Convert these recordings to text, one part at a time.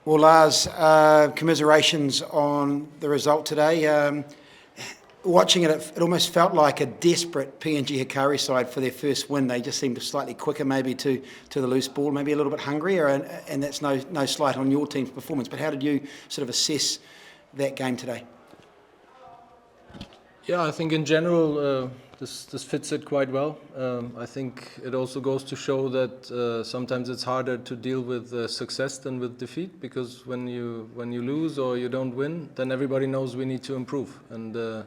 Well, Lars, commiserations on the result today. Watching it, it almost felt like a desperate PNG Hekari side for their first win. They just seemed slightly quicker maybe to the loose ball, maybe a little bit hungrier, and that's no slight on your team's performance. But how did you sort of assess that game today? Yeah, I think in general this fits it quite well. I think it also goes to show that sometimes it's harder to deal with success than with defeat, because when you lose or you don't win, then everybody knows we need to improve. And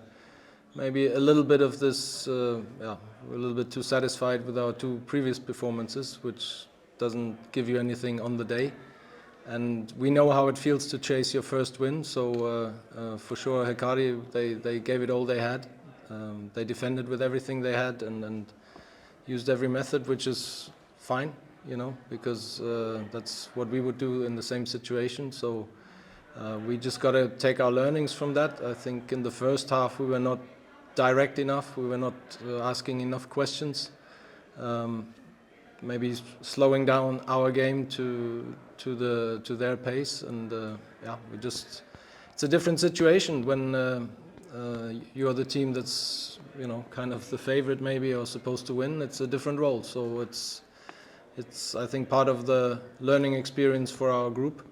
maybe a little bit of this, we're a little bit too satisfied with our two previous performances, which doesn't give you anything on the day. And we know how it feels to chase your first win, so for sure Hekari, they gave it all they had. They defended with everything they had and used every method, which is fine, because that's what we would do in the same situation. So we just got to take our learnings from that. I think in the first half we were not direct enough, we were not asking enough questions. Maybe slowing down our game to their pace, and it's a different situation when you're the team that's kind of the favorite maybe, or supposed to win. It's a different role, so it's I think part of the learning experience for our group,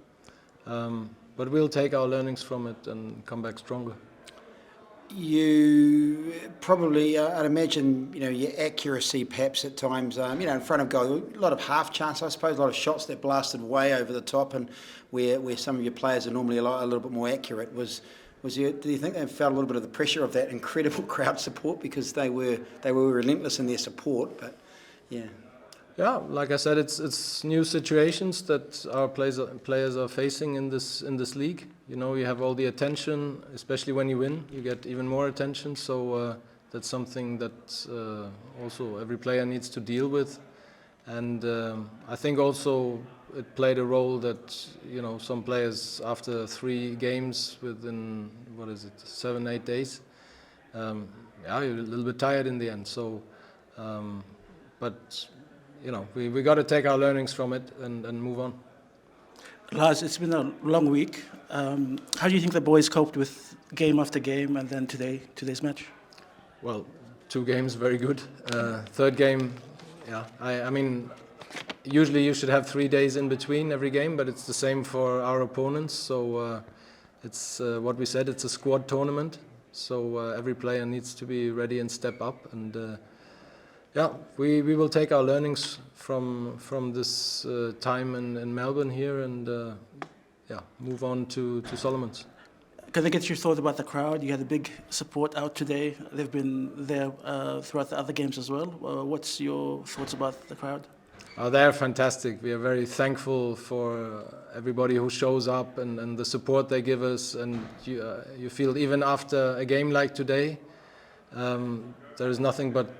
but we'll take our learnings from it and come back stronger. You probably, I'd imagine, your accuracy perhaps at times, in front of goal, a lot of half chance, I suppose, a lot of shots that blasted way over the top, and where some of your players are normally a little bit more accurate. Do you think they felt a little bit of the pressure of that incredible crowd support, because they were relentless in their support? But yeah. Yeah, like I said, it's new situations that our players are facing in this league. You have all the attention, especially when you win. You get even more attention. So that's something that also every player needs to deal with. And I think also it played a role that some players, after 3 games within 7-8 days, you're a little bit tired in the end. So, but. We got to take our learnings from it and move on. Lars, it's been a long week. How do you think the boys coped with game after game, and then today's match? Well, 2 games, very good. Third game, I mean, usually you should have 3 days in between every game, but it's the same for our opponents. So it's what we said, it's a squad tournament. So every player needs to be ready and step up. And we will take our learnings from this time in Melbourne here, and move on to Solomon's. Can I get your thoughts about the crowd? You had a big support out today. They've been there throughout the other games as well. What's your thoughts about the crowd? They're fantastic. We are very thankful for everybody who shows up and the support they give us. And you feel even after a game like today, there is nothing but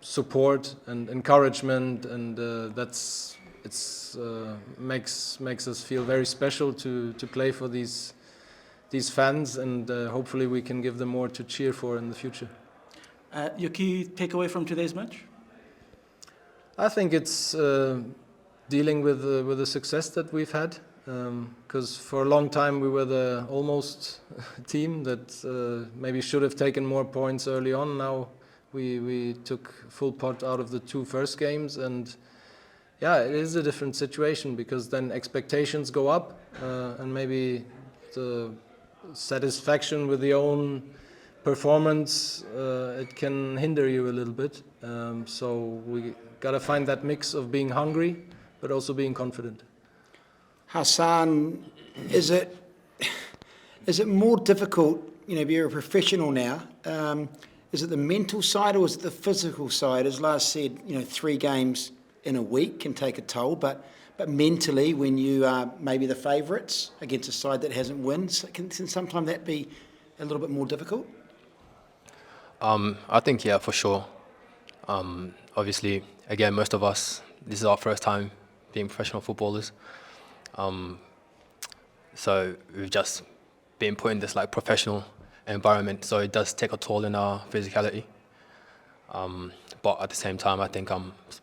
support and encouragement, and makes us feel very special to play for these fans, and hopefully we can give them more to cheer for in the future. Your key takeaway from today's match? I think it's dealing with the success that we've had, because for a long time we were the almost team that maybe should have taken more points early on. Now we took full pot out of the 2 first games, and it is a different situation, because then expectations go up, and maybe the satisfaction with the own performance, it can hinder you a little bit. So we got to find that mix of being hungry but also being confident. Hassan, is it more difficult, you're a professional now, is it the mental side or is it the physical side? As Lars said, 3 games in a week can take a toll, but mentally, when you are maybe the favourites against a side that hasn't won, can sometimes that be a little bit more difficult? I think, for sure. Obviously, again, most of us, this is our first time being professional footballers. So we've just been put in this professional environment, so it does take a toll in our physicality. But at the same time, I think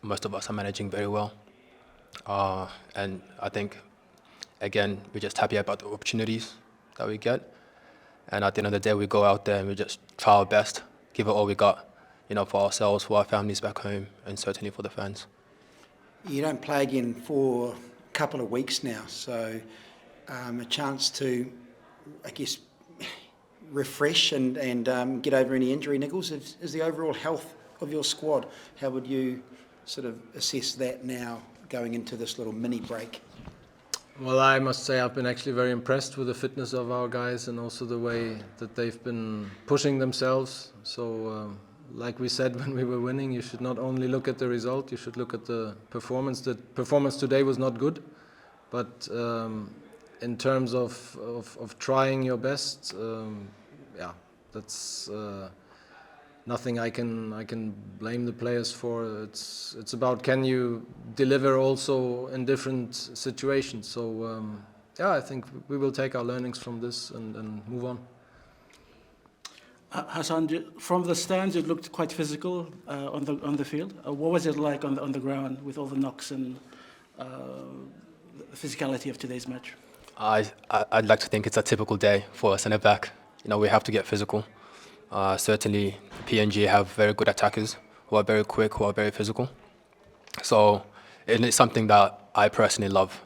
most of us are managing very well. And I think again, we're just happy about the opportunities that we get. And at the end of the day, we go out there and we just try our best, give it all we got, for ourselves, for our families back home, and certainly for the fans. You don't play again for a couple of weeks now, so a chance to, I guess, refresh and get over any injury niggles. Is the overall health of your squad, how would you sort of assess that now going into this little mini break? Well, I must say I've been actually very impressed with the fitness of our guys and also the way that they've been pushing themselves. So, like we said when we were winning, you should not only look at the result, you should look at the performance. The performance today was not good, but in terms of trying your best, that's nothing I can blame the players for. It's about can you deliver also in different situations. So I think we will take our learnings from this and move on. Hassan, from the stands, it looked quite physical on the field. What was it like on the ground with all the knocks and the physicality of today's match? I'd like to think it's a typical day for a centre back. We have to get physical. Certainly, PNG have very good attackers who are very quick, who are very physical. So it's something that I personally love.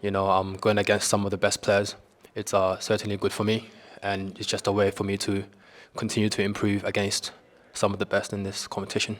I'm going against some of the best players. It's certainly good for me, and it's just a way for me to continue to improve against some of the best in this competition.